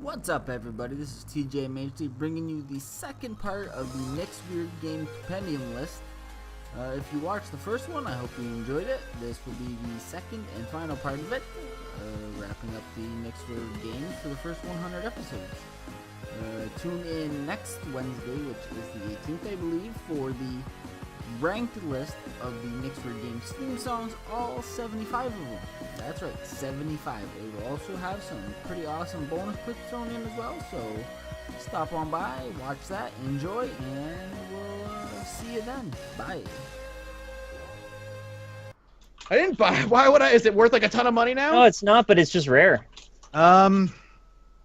What's up, everybody? This is TJ Majesty bringing you the second part of the Next Weird Game Compendium list. If you watched the first one, I hope you enjoyed it. This will be the second and final part of it, wrapping up the Next Weird Games for the first 100 episodes. Tune in next Wednesday, which is the 18th, I believe, for the ranked list of the Next Weird Games theme songs, all 75 of them. That's right, 75. It will also have some pretty awesome bonus clips thrown in as well, so stop on by, watch that, enjoy, and we'll see you then. Bye. I didn't buy. Why would I? Is it worth like a ton of money now? No, it's not, but it's just rare. You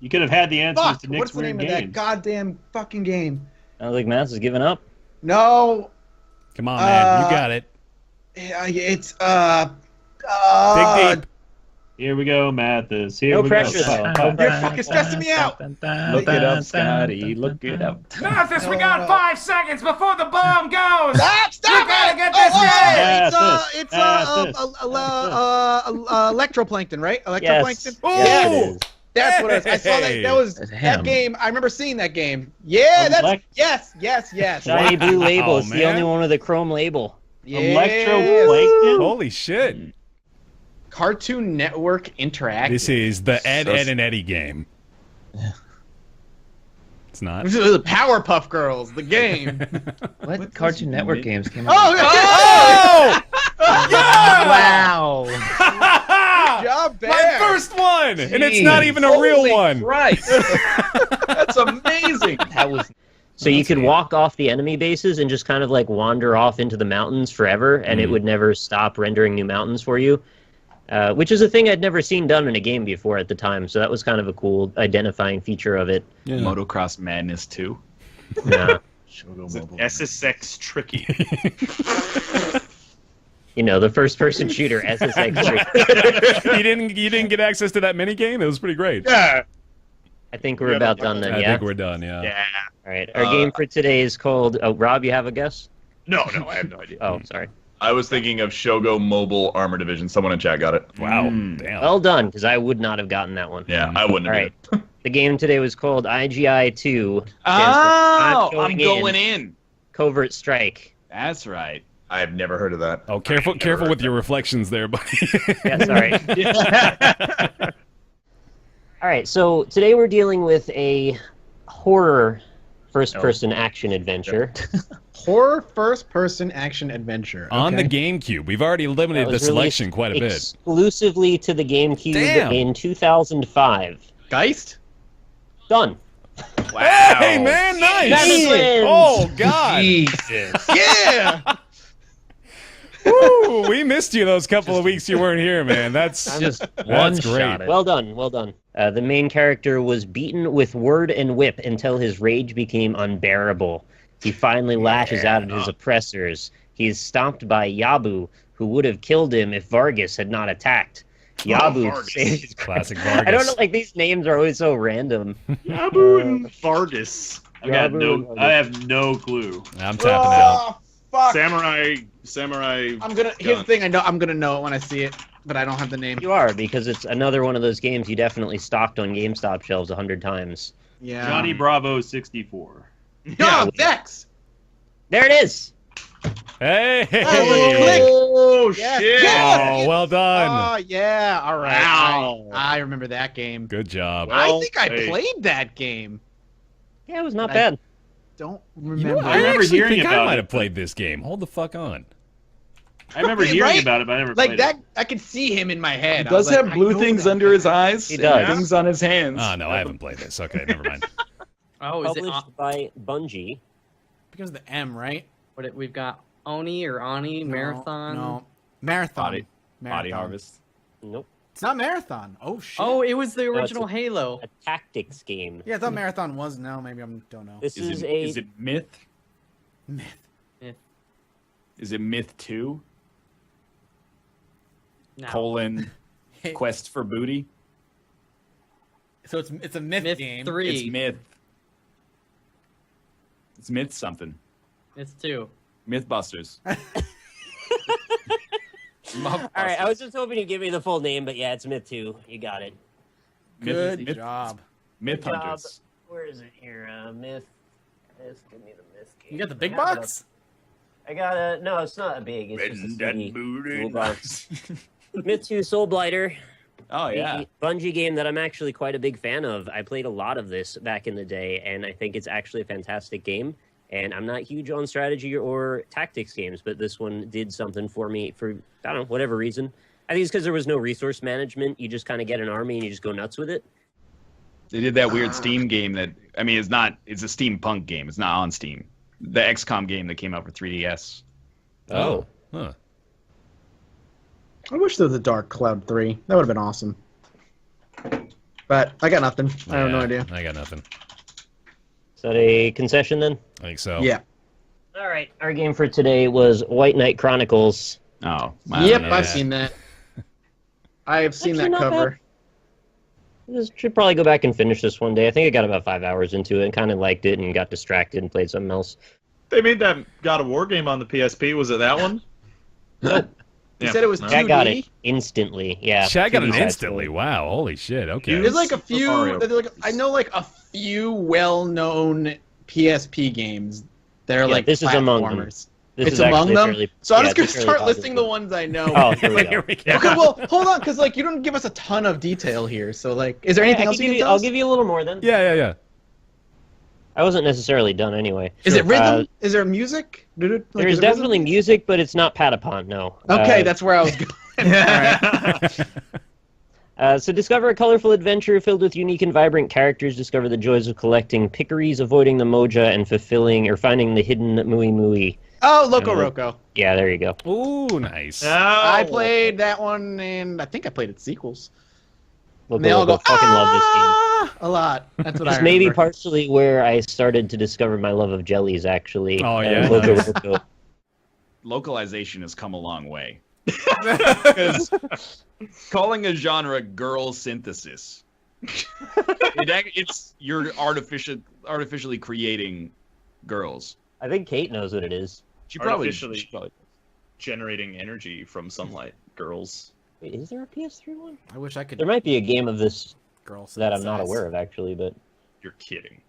could have had the answers to Nick's what's the name weird of that games. goddamn fucking game? I don't think Matt's has given up. No. Come on, man. You got it. It's Dig deep. Here we go, Mathis. Here No we pressure, go. though. You're fucking stressing me out. Look it up, Scotty. Look it up. Mathis, we got 5 seconds before the bomb goes! Stop You gotta it! get this Oh, game! it's electroplankton, right? Electroplankton. Yes. Yes, it is. That's what it is. I saw that. That was that game. I remember seeing that game. Yeah, that's yes. Shiny blue label. Wow, It's the man. only one with a chrome label. Electroplankton? Holy shit. Cartoon Network Interactive. This is the Ed, and Eddie game. It's not. This is the Powerpuff Girls, the game. What Cartoon Network games came out? Oh! Yeah! Wow! Good job, Bear. My first one! And it's not even a real one. Right. That's amazing. That was So you could walk off the enemy bases and just kind of like wander off into the mountains forever, and it would never stop rendering new mountains for you. Which is a thing I'd never seen done in a game before at the time, so that was kind of a cool identifying feature of it. Yeah. Motocross Madness 2. Nah. SSX Tricky. You know, the first-person shooter, SSX. You didn't get access to that mini game? It was pretty great. Yeah. I think we're about done then, I yeah? think we're done, yeah. Yeah. All right, our game for today is called... Oh, Rob, you have a guess? No, I have no idea. Oh, sorry. I was thinking of Shogo Mobile Armor Division. Someone in chat got it. Wow. Damn. Well done, because I would not have gotten that one. Yeah, I wouldn't All have. right. The game today was called IGI 2. Oh, I'm going in. Covert Strike. That's right. I have never heard of that. Oh, careful with your reflections there, buddy. Yeah, sorry. All right, so today we're dealing with a horror first-person action adventure. Horror first-person action adventure. On the Okay. GameCube. We've already limited the That was selection released quite a bit. exclusively to the GameCube Damn. in 2005. Geist. Done. Wow. Hey, man, nice! Mathis wins. Oh, God! Jesus. Yeah. Woo, we missed you those couple of weeks you weren't here, man. That's Just that's one great. shot. Well done, well done. The main character was beaten with word and whip until his rage became unbearable. He finally lashes out at his oppressors. He is stopped by Yabu, who would have killed him if Vargas had not attacked. Yabu Vargas. saved his Classic I don't Vargas. know, like these names are always so random. Yabu and Vargas. I Yabu and have no clue. I'm tapping out. Oh, fuck. Samurai. I'm gonna. Here's the thing. I know. I'm gonna know it when I see it, but I don't have the name. You are, because it's another one of those games you definitely stocked on GameStop shelves 100 times. Yeah. Johnny Bravo 64. No, Vex. There it is! Hey! Oh, Yes, shit. yes! Oh, well done. Oh yeah. All right. Wow. I remember that game. Good job. Well, I think I hey. played that game. Yeah, it was not I- bad. Don't You know remember. what? I I remember actually hearing think I about might it, have played this game. Hold the fuck on. I remember Right? hearing about it, but I never Like played that, it. I could see him in my head. He I was does like, have I blue know things that under guy. his eyes. He and does. things on his hands. Oh, no, I haven't played this. Okay, never mind. Oh, is it Published by Bungie. Because of the M, right? we've got Oni or Ani Marathon? No. Marathon. Body Marathon. Harvest. Nope. It's not Marathon. Oh, shit. Oh, it was the it's original Halo. A tactics game. Yeah, I thought Marathon was. No, maybe I don't know. This is a... Is it Myth? Myth. Is it Myth 2? No. Colon Quest for Booty? So it's a myth, Myth game. 3. It's Myth. It's Myth something. It's 2. Mythbusters. All right, I was just hoping you'd give me the full name, but yeah, it's Myth 2. You got it. Good Myth- job. Myth Good job. Hunters. Where is it here? Myth. Give me the myth game. You got the big I have it box? up. I got a... No, it's not a big. It's just a CD. Little box. Myth 2 Soul Blighter. Oh, yeah. A Bungie game that I'm actually quite a big fan of. I played a lot of this back in the day, and I think it's actually a fantastic game. And I'm not huge on strategy or tactics games, but this one did something for me for, I don't know, whatever reason. I think it's because there was no resource management. You just kind of get an army and you just go nuts with it. They did that weird Steam game that, I mean, it's a steampunk game. It's not on Steam. The XCOM game that came out for 3DS. Oh. Huh. I wish there was a Dark Cloud 3. That would have been awesome. But I got nothing. I have no idea. I got nothing. Is that a concession then? I think so. Yeah. All right. Our game for today was White Knight Chronicles. Oh. Wow. Yep, yeah. I've seen that. I have seen Actually, that not cover. Should probably go back and finish this one day. I think I got about 5 hours into it and kind of liked it and got distracted and played something else. They made that God of War game on the PSP. Was it that one? Nope. You said it was 2D? I got it instantly. Yeah. Shit, I got it 2D instantly. Wow. Holy shit. Okay. There's like a few. Mario. I know like a few well-known PSP games that are like this is among them. platformers. This It's is among actually them. fairly- So I'm yeah, just gonna it's fairly start listing the positive. ones I know. Oh, here we go. Here we go. Okay, well, hold on, because like you don't give us a ton of detail here. So like, is there anything else you can tell I'll us? give you a little more then. Yeah. I wasn't necessarily done anyway. Is it rhythm? Uh, Is there music? There's is it rhythm? definitely music, but it's not Patapon, no. Okay, that's where I was going. So discover a colorful adventure filled with unique and vibrant characters. Discover the joys of collecting pickeries, avoiding the moja, and finding the hidden Mui Mui. Oh, Loco Roco. Yeah, there you go. Ooh, nice. I played that one, and I think I played its sequels. Loco And they all Roco, go, fucking love this game. a lot. That's what I It's remember. maybe partially where I started to discover my love of jellies, actually. Oh, yeah? Loco Nice. Roco. Localization has come a long way. Because calling a genre girl synthesis, it's you're artificially creating girls. I think Kate knows what it is. She probably Artificially generating energy from sunlight. Girls. Wait, is there a PS3 one? I wish I could. There might be a game of this Girl that I'm not synthesize. aware of, actually, but... You're kidding.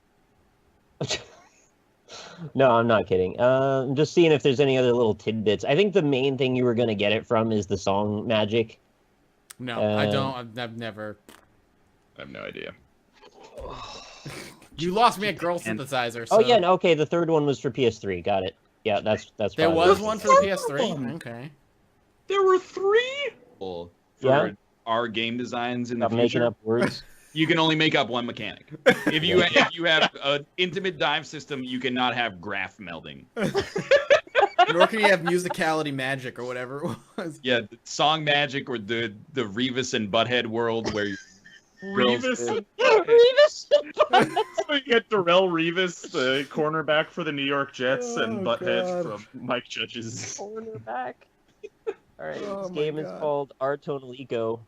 No, I'm not kidding. I'm just seeing if there's any other little tidbits. I think the main thing you were going to get it from is the song Magic. No, I don't. I've never. I have no idea. You lost me at Girl Synthesizer. So Oh, yeah, no, okay, the third one was for PS3. Got it. Yeah, that's there probably was what it one is. for the PS3. Okay. There were 3 for Yeah. our game designs in the Stop making future. up words. You can only make up one mechanic. If you have an intimate dive system, you cannot have graph melding. Nor can you have musicality magic or whatever it was. Yeah, the song magic or the Revis and Butthead world where Revis. Revis! We get Darrell Revis, the cornerback for the New York Jets, and Butthead from Mike Judge's. Cornerback. All right, Oh this my game is God. called Our Tonal Eco.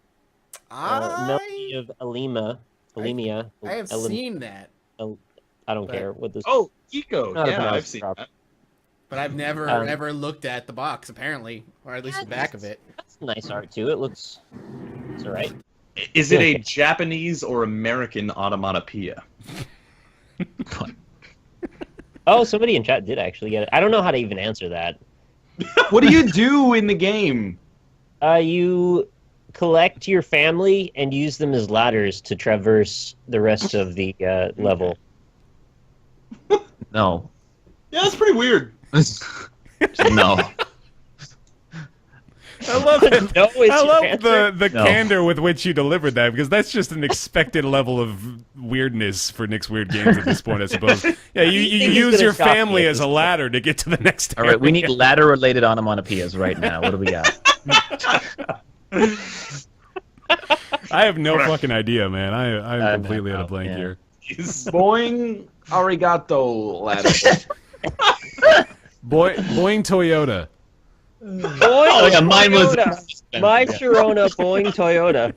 I Melody of Bulimia. I have seen that, I don't care what this. Oh, Eco. Not a Yeah, I've pronounced seen prop. that. but I've never Um, ever looked at the box apparently, or at least the back of it. That's nice art too. It looks. It's alright. Is it a Japanese or American onomatopoeia? Oh, somebody in chat did actually get it. I don't know how to even answer that. What do you do in the game? You collect your family and use them as ladders to traverse the rest of the level. No. Yeah, that's pretty weird. No. I love it. No, it's I your love answer? the No. candor with which you delivered that, because that's just an expected level of weirdness for Nick's Weird Games at this point, I suppose. Yeah, you He's use gonna your shock me family at as this a ladder to get to the next All right, we area. need ladder-related onomatopoeias right now. What do we got? I have no fucking idea, man. I'm completely at a blank yeah. here. Boing arigato ladder. Boing Toyota. Boing Oh, yeah, mine was. Toyota. My Sharona Boing Toyota.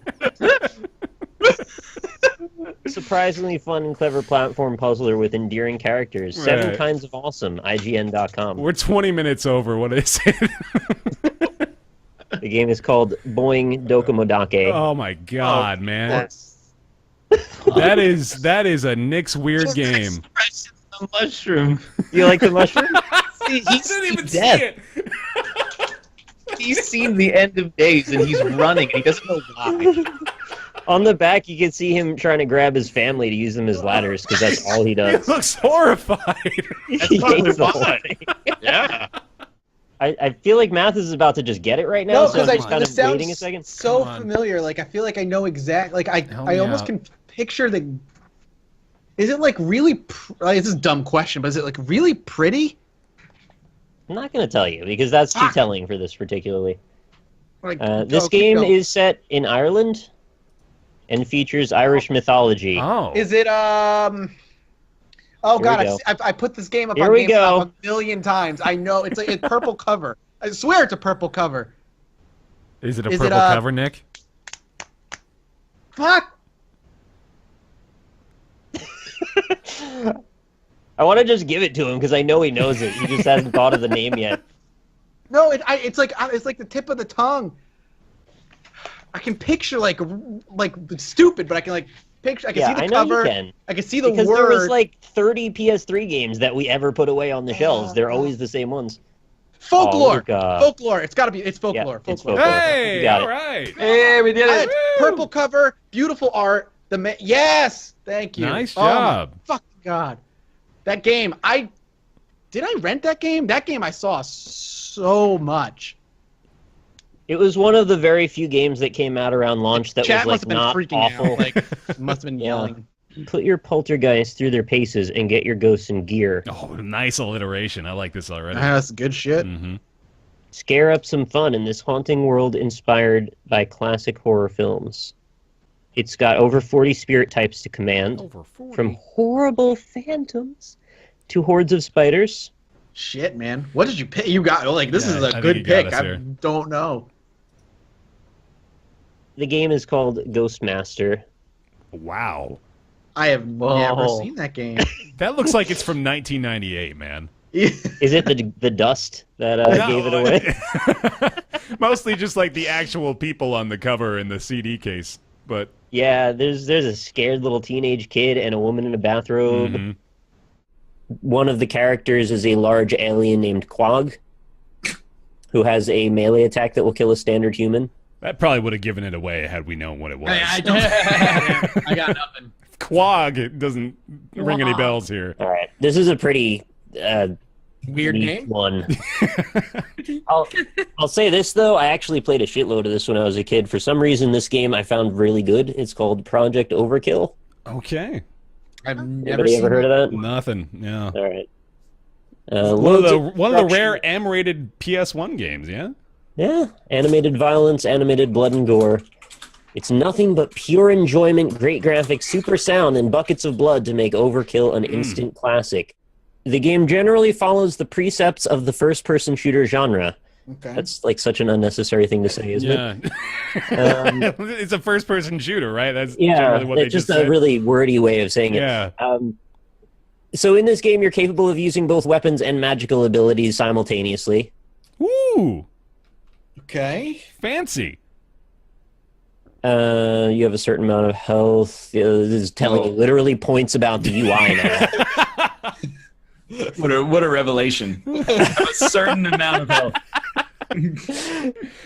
Surprisingly fun and clever platform puzzler with endearing characters. 7 Right. kinds of awesome. IGN.com. We're 20 minutes over. What is it? The game is called Boing Dokomodake. Oh my god, man. That is a Nick's weird game. The mushroom. You like the mushroom? See, I he's didn't even see dead. it. He's seen the end of days and he's running and he doesn't know why. On the back, you can see him trying to grab his family to use them as ladders because that's all he He does. looks horrified. He probably hates the whole why. thing. Yeah. I feel like Mathis is about to just get it right now, No, so I'm because just kind this of sounds waiting a second. so Come on. familiar. Like I feel like I know exact. Like Help I me almost out. can picture the. Is it like really? This is a dumb question, but is it like really pretty? I'm not going to tell you because that's too Ah. telling for this particularly. Like This keep game going. is set in Ireland and features Irish mythology. Oh. Is it Oh Here God! we go. I put this game up Here on we GameStop go. a million times. I know it's like a purple cover. I swear it's a purple cover. Is it a Is it, purple cover, Nick? Fuck! I want to just give it to him because I know he knows it. He just hasn't thought of the name yet. No, it's like the tip of the tongue. I can picture like stupid, but I can like picture. I can Yeah, see I the know cover. you can. I can see the Because word. there was like 30 PS3 games that we ever put away on the shelves. They're always the same ones. Folklore. Oh, Luca. Folklore. It's got to be. It's Yeah, folklore. it's folklore. folklore. Hey, You got all it. right. Hey, we did I it. had purple cover, beautiful art. Yes, thank you. Nice Oh my job. fucking God, that game. Did I rent that game? That game I saw so much. It was one of the very few games that came out around launch that Chat was must like have not been freaking awful. out. Like must have been Yeah. yelling. Put your poltergeist through their paces and get your ghosts in gear. Oh, nice alliteration. I like this already. That's good shit. Mm-hmm. Scare up some fun in this haunting world inspired by classic horror films. It's got over 40 spirit types to command, Over 40. from horrible phantoms to hordes of spiders. Shit, man. What did you pick? You got like this Yeah, is I a think good you got pick. us I here. don't know. The game is called Ghostmaster. Wow. I have never Whoa. seen that game. That looks like it's from 1998, man. Is it the dust that gave it away? Mostly just like the actual people on the cover and the CD case. But Yeah, there's a scared little teenage kid and a woman in a bathrobe. mhm. One of the characters is a large alien named Quag, who has a melee attack that will kill a standard human. That probably would have given it away had we known what it was. I don't. I got nothing. Quag, it doesn't ring any bells here. All right, this is a pretty Weird neat name. one. I'll say this though, I actually played a shitload of this when I was a kid. For some reason, this game I found really good. It's called Project Overkill. Okay. I've never Anybody seen ever heard of that? Nothing. Yeah. All right. One of Loads the destruction. rare M-rated PS1 games, yeah? Yeah, animated violence, animated blood and gore. It's nothing but pure enjoyment, great graphics, super sound, and buckets of blood to make Overkill an instant classic. The game generally follows the precepts of the first-person shooter genre. Okay. That's like such an unnecessary thing to say, isn't it? Yeah. It's a first-person shooter, right? That's Yeah, generally what they it's just a said. really wordy way of saying it. Yeah. So in this game, you're capable of using both weapons and magical abilities simultaneously. Ooh, Okay. fancy. You have a certain amount of health. This is telling you literally points about the UI now. What a revelation. A certain amount of health.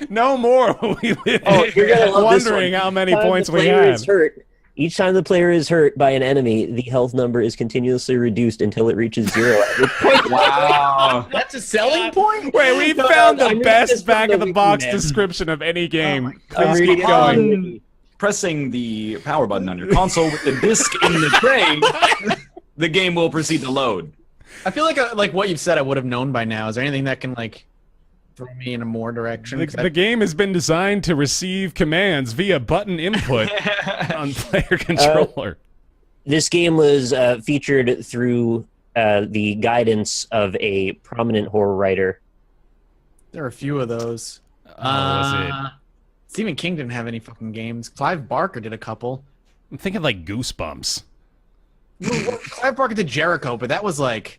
No more. We live Oh, you're gonna love this wondering one. how many Each time points the we player have. is hurt, each time the player is hurt by an enemy, the health number is continuously reduced until it reaches 0. At which point- Wow. That's a selling point. Wait, we No, found no, the I'm reading best this from back the of the wiki, box man. description of any game. I'm Please reading keep it from the going. wiki. Pressing the power button on your console with the disc in the tray, the game will proceed to load. I feel like what you've said I would have known by now. Is there anything that can like throw me in a more direction? The game has been designed to receive commands via button input on player controller. This game was featured through the guidance of a prominent horror writer. There are a few of those. Was Stephen King didn't have any fucking games. Clive Barker did a couple. I'm thinking like Goosebumps. Clive Barker did Jericho, but that was like.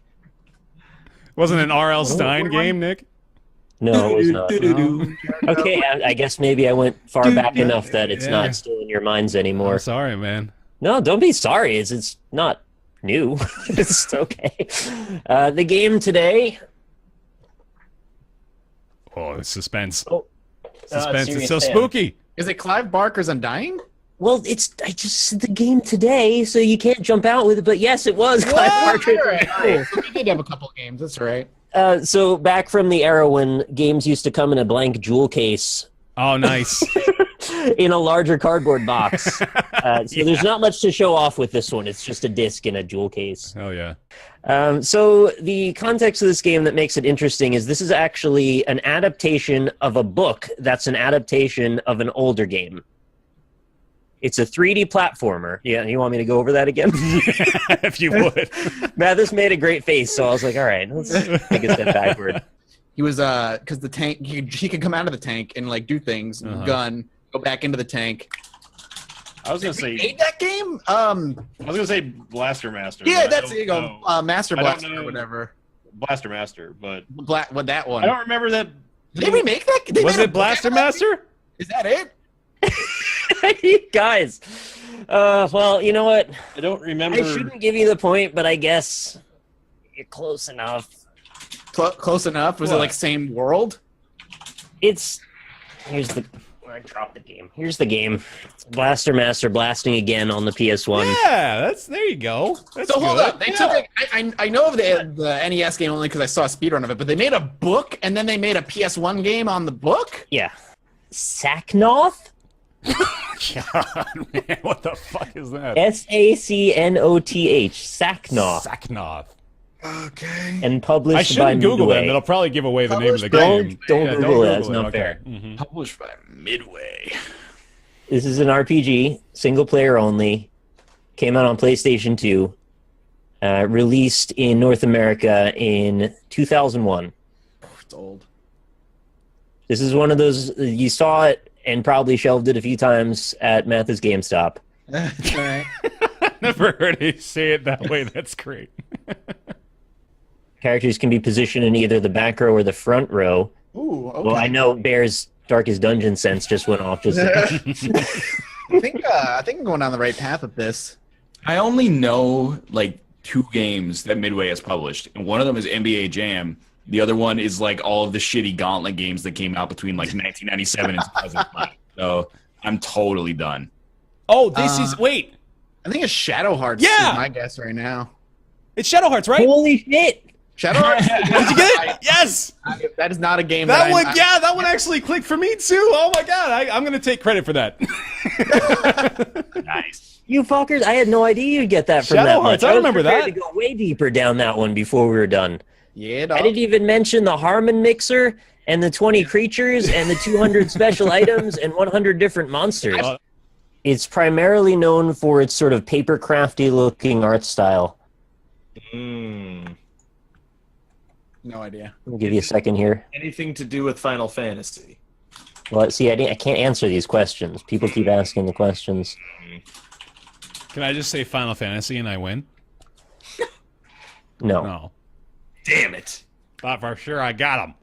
Wasn't an R.L. Stein game, Nick? No, it was not. Okay, I guess maybe I went far back enough that it's Yeah. not still in your minds animore. I'm sorry, man. No, don't be sorry. It's not new. It's okay. The game today. Oh, suspense. Oh, Suspense. It's serious so Sam. spooky. Is it Clive Barker's Undying? Well, I just said the game today, so you can't jump out with it. But yes, it was Clive Barker. Cool. So we did have a couple of games. That's right. So back from the era when games used to come in a blank jewel case. Oh, nice. In a larger cardboard box. So there's not much to show off with this one. It's just a disc in a jewel case. Hell yeah. So the context of this game that makes it interesting is this is actually an adaptation of a book that's an adaptation of an older game. It's a 3D platformer. Yeah, you want me to go over that again? If you would. Mathis made a great face, so I was like, all right, let's take a step backward. He was because the tank he could come out of the tank and like do things, gun, go back into the tank. I was gonna say Made that game? I was gonna say Blaster Master. Yeah, but that's there you go. Master I don't Blaster know. or whatever. Blaster Master, but What that one? I don't remember that. Did we make that? They Was made a it Blaster Master? Is that it? You guys. Well, you know what? I don't remember. I shouldn't give you the point, but I guess you're close enough. Close enough. Was it like same world? Here's the. I dropped the game. Here's the game. It's Blaster Master blasting again on the PS1. Yeah, there you go. That's So hold good. up. They took. I know of the NES game only because I saw a speedrun of it, but they made a book and then they made a PS1 game on the book. Yeah. Sacknoth? God, man, what the fuck is that? Sacknoth. Sacknoth. Sacknoth. Okay. And published I shouldn't by Google Midway. it. It'll probably give away the name of the Don't- game. don't Yeah, Google it. It's not okay. fair. Mhm. Published by Midway. This is an RPG, single player only. Came out on PlayStation 2. Released in North America in 2001. It's old. This is one of those, you saw it and probably shelved it a few times at Mathis GameStop. That's all right. Never heard you say it that way. That's great. Characters can be positioned in either the back row or the front row. Ooh, okay. Well, I know Bear's Darkest Dungeon sense just went off just there. I think I'm going down the right path with this. I only know like 2 games that Midway has published, and one of them is NBA Jam. The other one is like all of the shitty Gauntlet games that came out between like 1997 and 2005. So I'm totally done. Oh, this is wait. I think it's Shadow Hearts. Yeah! Is my guess right now. It's Shadow Hearts, right? Holy shit! Shadow Hearts. Did you get it? Yes. That is not a game. That one, that one actually clicked for me too. Oh my god, I'm gonna take credit for that. Nice. You fuckers, I had no idea you'd get that from Shadow that Hearts, much. I was remember prepared that. to go way deeper down that one before we were done. Yeah, I didn't even mention the Harmon mixer and the 20 creatures and the 200 special items and 100 different monsters. It's primarily known for its sort of paper crafty looking art style. No idea. I'll give you a second here. Anything to do with Final Fantasy? Well, see, I can't answer these questions. People keep asking the questions. Can I just say Final Fantasy and I win? No. No. Damn it. Thought for sure I got him.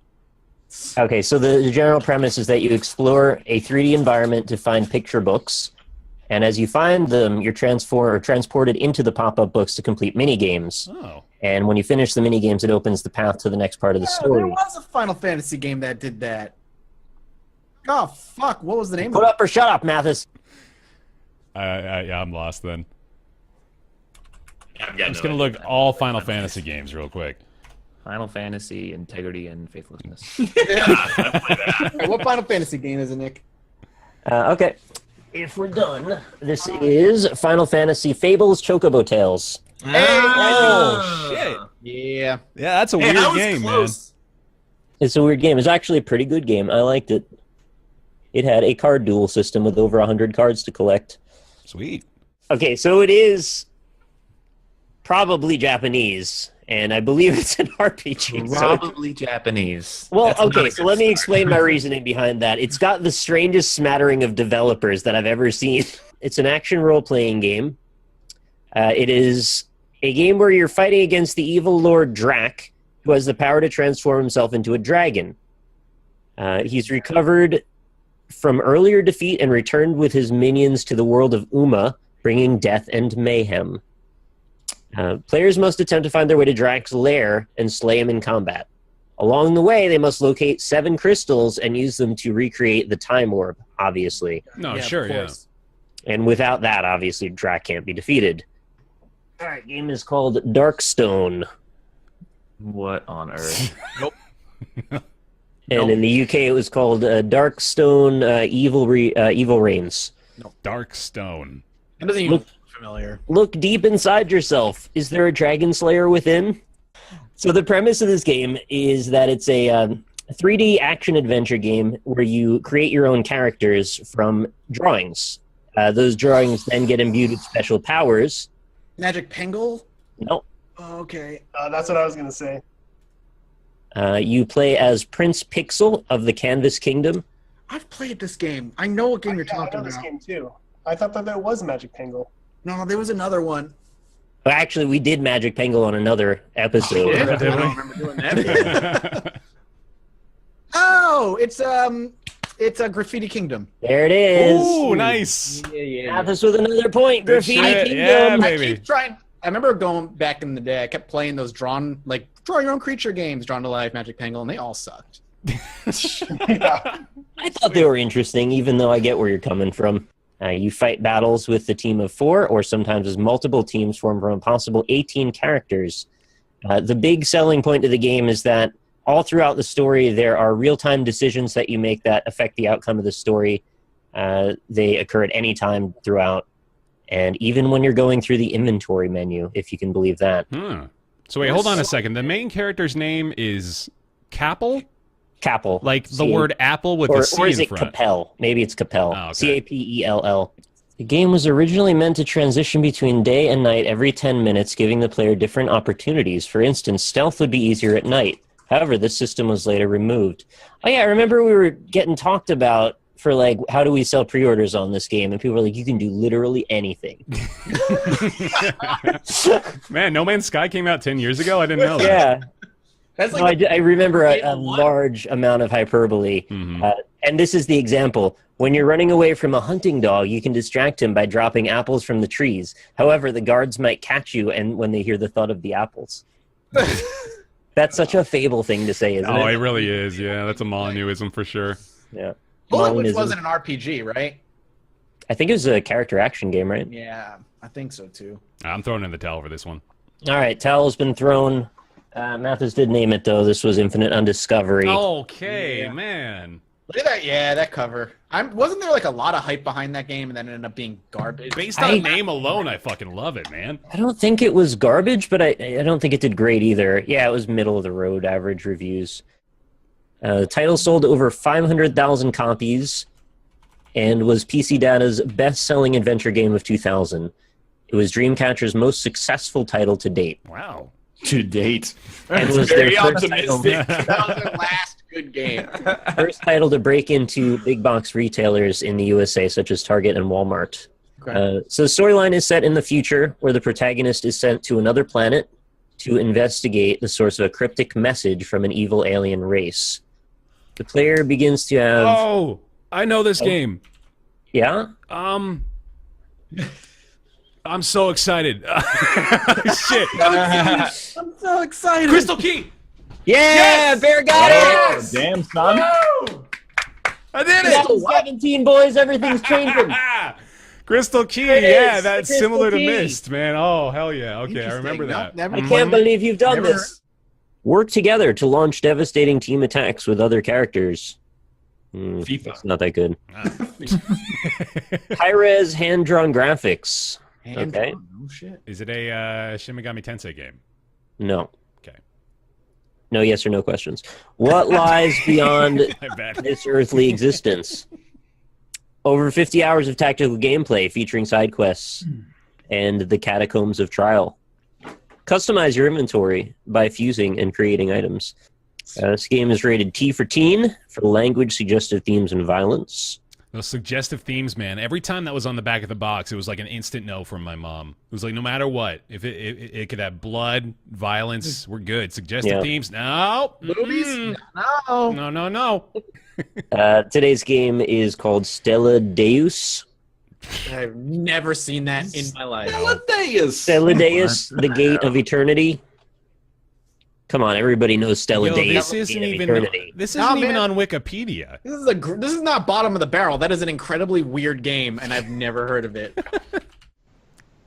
Okay, so the general premise is that you explore a 3D environment to find picture books, and as you find them, you're transported into the pop-up books to complete mini-games. Oh. And when you finish the mini-games, it opens the path to the next part of the There story. was a Final Fantasy game that did that. Oh fuck! What was the name Put of it? up or shut up, Mathis. Yeah, I'm lost then. I'm just gonna look all Final Fantasy games real quick. Final Fantasy, Integrity, and Faithlessness. Alright, what Final Fantasy game is it, Nick? Okay. If we're done, this is Final Fantasy Fables Chocobo Tales. Oh shit! Yeah. Yeah, that's a weird game, man. It's a weird game. It's actually a pretty good game. I liked it. It had a card duel system with over 100 cards to collect. Sweet. Okay, so it is probably Japanese, and I believe it's an RPG. so- Probably Japanese. Well, That's not okay, a so good let me start. explain my reasoning behind that. It's got the strangest smattering of developers that I've ever seen. It's an action role-playing game. It is a game where you're fighting against the evil Lord Drac, who has the power to transform himself into a dragon. He's recovered from earlier defeat and returned with his minions to the world of Uma, bringing death and mayhem. Players must attempt to find their way to Drak's lair and slay him in combat. Along the way, they must locate 7 crystals and use them to recreate the time orb, obviously. No, Yeah, sure, of yeah. course. And without that, obviously, Drak can't be defeated. All right, game is called Darkstone. What on earth? And in the UK, it was called Darkstone Evil Reigns. Darkstone. That doesn't even look familiar. Look deep inside yourself. Is there a dragon slayer within? So the premise of this game is that it's a 3D action-adventure game where you create your own characters from drawings. Those drawings then get imbued with special powers. Magic Penguin? No. Oh, okay. That's what I was gonna say. You play as Prince Pixel of the Canvas Kingdom. I've played this game. I know what game you're I talking know this about. game too. I thought that there was Magic Penguin. No, there was another one. Well, actually, we did Magic Penguin on another episode. I don't remember doing that. Oh, it's a Graffiti Kingdom. There it is. Ooh, nice. Mathis with another point. Good Graffiti shit. Kingdom. Yeah, I baby. keep trying. I remember going back in the day. I kept playing those draw your own creature games, Drawn to Life, Magic Penguin, and they all sucked. Yeah. I thought they were interesting, even though I get where you're coming from. You fight battles with a team of 4, or sometimes as multiple teams formed from a possible 18 characters. The big selling point of the game is that all throughout the story, there are real-time decisions that you make that affect the outcome of the story. They occur at any time throughout, and even when you're going through the inventory menu, if you can believe that. So wait, hold on a second. The main character's name is Capel? Capel. Like the word apple with a C or is in it front. Capel? Maybe it's Capel. Oh, okay. C-A-P-E-L-L. The game was originally meant to transition between day and night every 10 minutes, giving the player different opportunities. For instance, stealth would be easier at night. However, this system was later removed. Oh yeah, I remember we were getting talked about for like, how do we sell pre-orders on this game? And people were like, you can do literally anything. Man, No Man's Sky came out 10 years ago? I didn't know that. Yeah. That's No, like I remember a large amount of hyperbole. And this is the example. When you're running away from a hunting dog, you can distract him by dropping apples from the trees. However, the guards might catch you and when they hear the thud of the apples. That's such a fable thing to say, isn't it? Oh, it really is. Yeah, that's a Molyneuxism for sure. Yeah. Bullet Witch Molinism. wasn't an RPG, right? I think it was a character action game, right? Yeah, I think so too. I'm throwing in the towel for this one. All right, towel's been thrown. Mathis did name it, though. This was Infinite Undiscovery. Okay, man. Look at that! Yeah, that cover. Wasn't there like a lot of hype behind that game, and then it ended up being garbage? Based on name alone, I fucking love it, man. I don't think it was garbage, but I don't think it did great either. Yeah, it was middle of the road, average reviews. The title sold over 500,000 copies and was PC Data's best-selling adventure game of 2000. It was Dreamcatcher's most successful title to date. Wow. To date. And That's was very their first optimistic. That was their last good game. First title to break into big box retailers in the USA, such as Target and Walmart. Okay. So the storyline is set in the future, where the protagonist is sent to another planet to investigate the source of a cryptic message from an evil alien race. The player begins to have... Oh, I know this game. Yeah? I'm so excited. Shit. I'm so excited. Crystal Key. Yeah, Yes! Bear got Oh, it! damn, son. Woo! I did it. 17, boys, everything's changing. Crystal Key. There it Yeah, is, that's the Crystal similar to Key. Myst, man. Oh, hell yeah. Okay, I remember that. Never I can't believe you've done Never- this. Work together to launch devastating team attacks with other characters. FIFA. It's not that good. Ah. High-res hand-drawn graphics. Okay. Oh shit. Is it a Shin Megami Tensei game? No. Okay. No yes or no questions. What lies beyond I bet. this earthly existence? Over 50 hours of tactical gameplay featuring side quests and the catacombs of trial. Customize your inventory by fusing and creating items. This game is rated T for teen, for language, suggestive themes, and violence. Those suggestive themes, man. Every time that was on the back of the box, it was like an instant no from my mom. It was like, no matter what, if it could have blood, violence, we're good. Suggestive Yeah. themes, no. Boobies? Mm-mm. No. No. Today's game is called Stella Deus. I've never seen that in my life. Stelladeus, the Gate of Eternity. Come on, everybody knows Stelladeus. This isn't even on Wikipedia. This is not bottom of the barrel. That is an incredibly weird game, and I've never heard of it.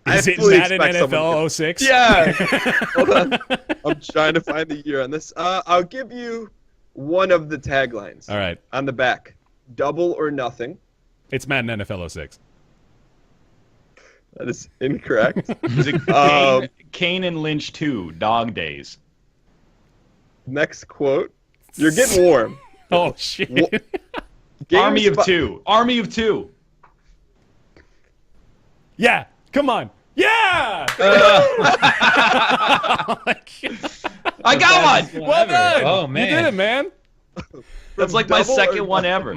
Is it Madden NFL 06? Yeah. Hold on. I'm trying to find the year on this. I'll give you one of the taglines. All right. On the back. Double or nothing. It's Madden NFL 06. That is incorrect. Is it Kane and Lynch 2, Dog Days? Next quote. You're getting warm. Oh, shit. Army of Two. Army of Two. Yeah. Come on. Yeah! I got one! Well done! Oh, man. You did it, man. That's like my second one ever.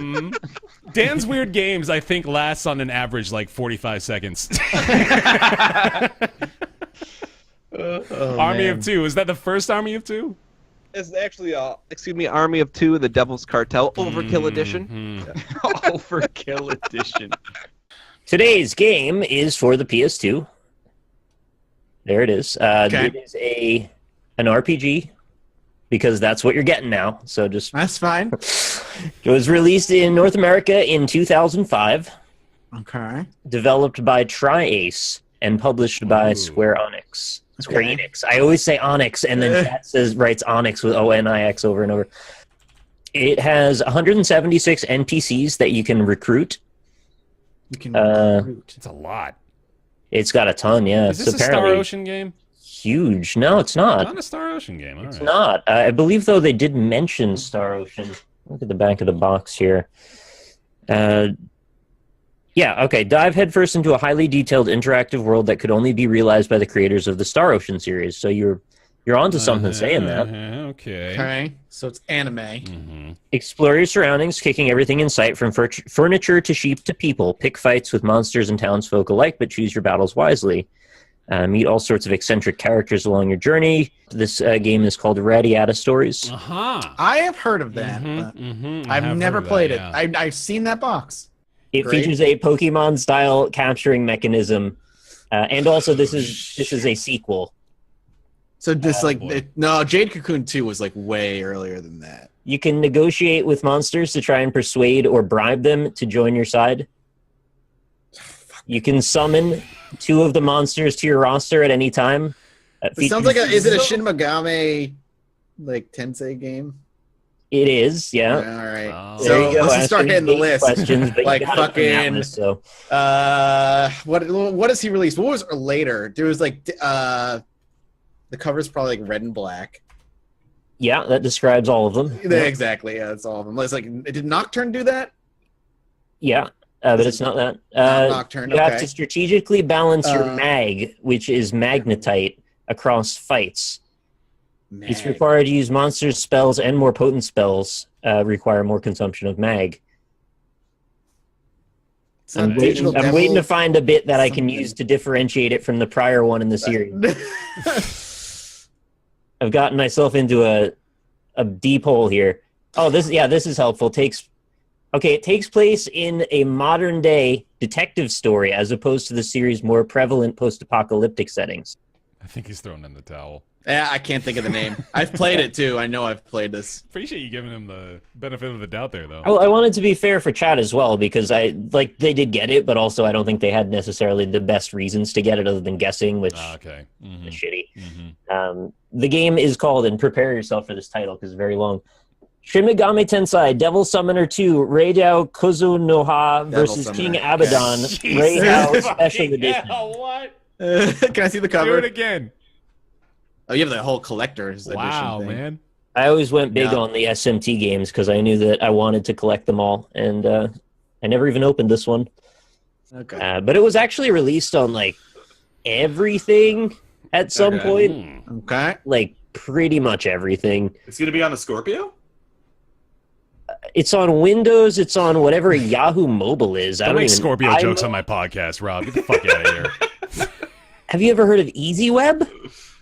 Dan's Weird Games, I think, lasts on an average like 45 seconds. Army of Two. Is that the first Army of Two? It's actually, Army of Two, the Devil's Cartel Overkill Edition. Overkill Edition. Today's game is for the PS2. There it is. Okay. It is an RPG because that's what you're getting now. So just That's fine. It was released in North America in 2005. Okay. Developed by Tri-Ace and published by Square Enix. Square Enix. I always say Onyx, and then chat writes Onyx with O-N-I-X over and over. It has 176 NPCs that you can recruit. You can recruit. It's a lot. It's got a ton, yeah. Is this a Star Ocean game? Huge. No, it's not. Not a Star Ocean game. It's not. I believe, though, they did mention Star Ocean. Look at the back of the box here. Yeah, okay. Dive headfirst into a highly detailed interactive world that could only be realized by the creators of the Star Ocean series. So you're onto something saying that. Okay. Okay. So it's anime. Explore your surroundings, kicking everything in sight from furniture to sheep to people. Pick fights with monsters and townsfolk alike, but choose your battles wisely. Meet all sorts of eccentric characters along your journey. This game is called Radiata Stories. I have heard of that. But I've never played it. I've seen that box. It features a Pokemon-style capturing mechanism, and also this is a sequel. So this no, Jade Cocoon 2 was like way earlier than that. You can negotiate with monsters to try and persuade or bribe them to join your side. You can summon 2 of the monsters to your roster at any time. It sounds like is it a Shin Megami like Tensei game? It is, yeah. All right. There you go. Let's start hitting the list. Questions, but like you gotta fucking. list, so. What does he release? What was later? There was like the cover's probably like red and black. Yeah, that describes all of them. Yeah, exactly. Yeah, that's all of them. It's like, did Nocturne do that? Yeah, but it's not that. Nocturne. You have to strategically balance your mag, which is magnetite, across fights. It's required to use monsters, spells, and more potent spells require more consumption of mag. I'm waiting to find a bit that I can use to differentiate it from the prior one in the series. I've gotten myself into a deep hole here. Oh, this is helpful. It takes place in a modern day detective story as opposed to the series' more prevalent post-apocalyptic settings. I think he's thrown in the towel. Yeah, I can't think of the name. I've played it too. I know I've played this. Appreciate you giving him the benefit of the doubt there, though. I wanted to be fair for chat as well because they did get it, but also I don't think they had necessarily the best reasons to get it other than guessing, which is shitty. The game is called, and prepare yourself for this title because it's very long, Shin Megami Tensei Devil Summoner 2 Reidou Kozunoha versus King Abaddon Reidou Special Edition. What? Can I see the cover? Do it again. Oh, you have the whole collector's wow, edition thing. Man. I always went big on the SMT games because I knew that I wanted to collect them all, and I never even opened this one. Okay. But it was actually released on like everything at some point. Okay. Like pretty much everything. It's going to be on the Scorpio? It's on Windows. It's on whatever Yahoo Mobile is. Don't make Scorpio jokes on my podcast, Rob. Get the fuck out of here. Have you ever heard of EasyWeb?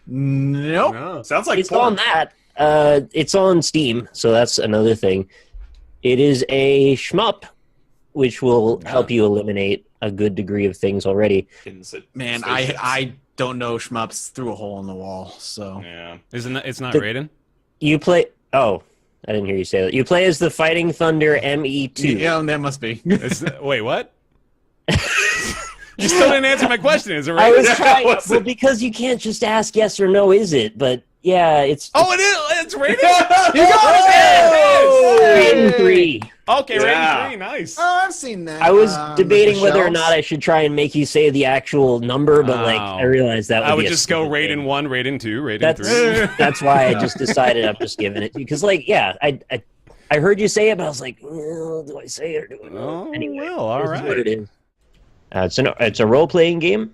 Nope. No. Sounds like it's on that. It's on Steam, so that's another thing. It is a shmup, which will help you eliminate a good degree of things already. Man, I don't know shmups through a hole in the wall, so yeah. It's not Raiden? You play. Oh, I didn't hear you say that. You play as the Fighting Thunder ME2. Yeah, that must be. Wait, what? You still didn't answer my question. Is it Raiden? I was trying. Well, because you can't just ask yes or no, is it? But yeah, it's. Oh, it is. It's Raiden. You got it! Raiden 3. Okay, Raiden 3. Nice. Oh, I've seen that. I was debating whether or shelves. not I should try and make you say the actual number, but like I realized that I would be a just go stupid Raiden thing. 1, Raiden 2, Raiden 3. That's why I just decided I'm just giving it to you. Because, like, yeah, I heard you say it, but I was like, do I say it or do I not? Oh, Anyway, well, all this is right. what it is. It's a role-playing game,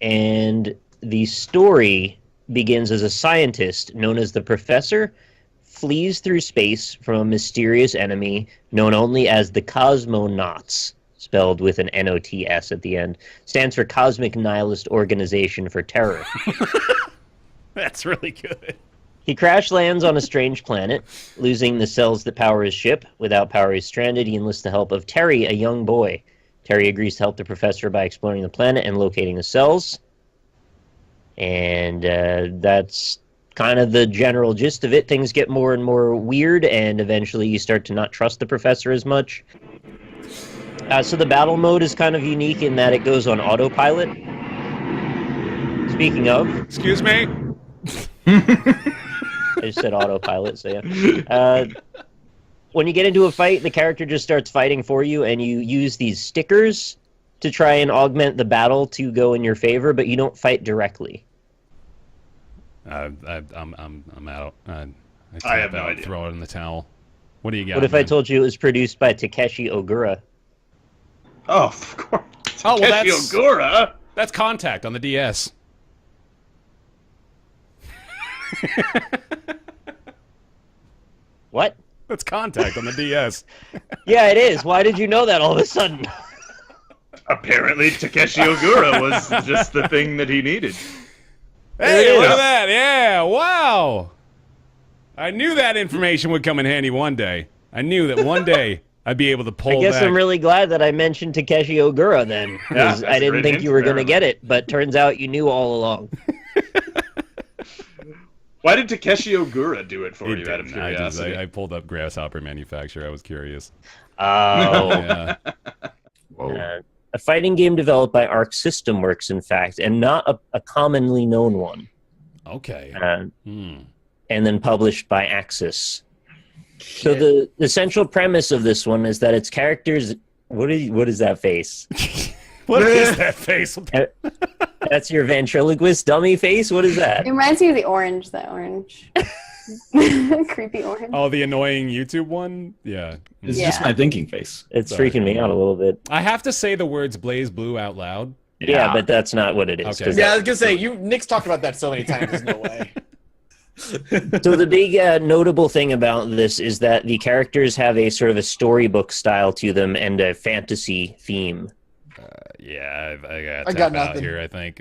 and the story begins as a scientist known as the Professor flees through space from a mysterious enemy known only as the Cosmonauts, spelled with an N-O-T-S at the end. Stands for Cosmic Nihilist Organization for Terror. That's really good. He crash lands on a strange planet, losing the cells that power his ship. Without power, he's stranded. He enlists the help of Terry, a young boy. Terry agrees to help the professor by exploring the planet and locating the cells. And that's kind of the general gist of it. Things get more and more weird, and eventually you start to not trust the professor as much. So the battle mode is kind of unique in that it goes on autopilot. Speaking of... Excuse me? I just said autopilot, so yeah. When you get into a fight, the character just starts fighting for you, and you use these stickers to try and augment the battle to go in your favor, but you don't fight directly. I'm out. I have no idea. Throw it in the towel. What do you got? What if I told you it was produced by Takeshi Ogura? Oh, of course. Oh, well, Takeshi Ogura. That's Contact on the DS. What? That's Contact on the DS. Yeah, it is. Why did you know that all of a sudden? Apparently, Takeshi Ogura was just the thing that he needed. Hey, look at that. Yeah, wow. I knew that information would come in handy one day. I knew that one day I'd be able to pull I guess back. I'm really glad that I mentioned Takeshi Ogura then, because I didn't think you were going to get it, but turns out you knew all along. Why did Takeshi Ogura do it for you, out of I curiosity? pulled up Grasshopper Manufacturer. I was curious. Oh. Yeah. Whoa. A fighting game developed by Arc System Works, in fact, and not a commonly known one. Okay. And then published by Axis. So the central premise of this one is that its characters... What is that face? What is that face? That's your ventriloquist dummy face? What is that? It reminds me of the orange, creepy orange. Oh, the annoying YouTube one? Yeah. It's just my thinking face. It's freaking me out a little bit. I have to say the words Blaze Blue out loud. Yeah, but that's not what it is. Okay. Yeah, I was gonna say Nick's talked about that so many times. There's no way. So the big notable thing about this is that the characters have a sort of a storybook style to them and a fantasy theme. Yeah, I got nothing here. I think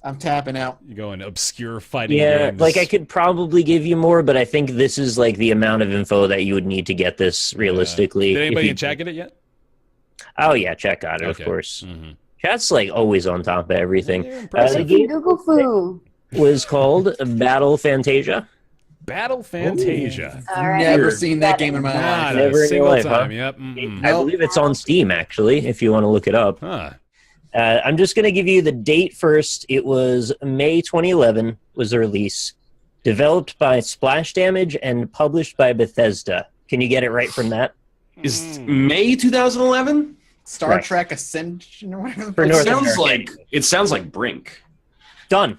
I'm tapping out. You go in obscure fighting Yeah, games. like I could probably give you more, but I think this is like the amount of info that you would need to get this realistically. Did anybody If in chat get it yet? Oh yeah, chat got it, Okay. of course. Mm-hmm. Chat's like always on top of everything. The game Google foo. was called Battle Fantasia. Battle Fantasia. All right. Never seen that game in my life. Not Never a in your single life, time. huh? Yep. Mm-mm. I believe it's on Steam, actually, if you want to look it up. Huh. I'm just going to give you the date first. It was May 2011 was the release. Developed by Splash Damage and published by Bethesda. Can you get it right from that? Is May 2011? Star Right. Trek Ascension or whatever. For It North sounds America. like Brink. Done.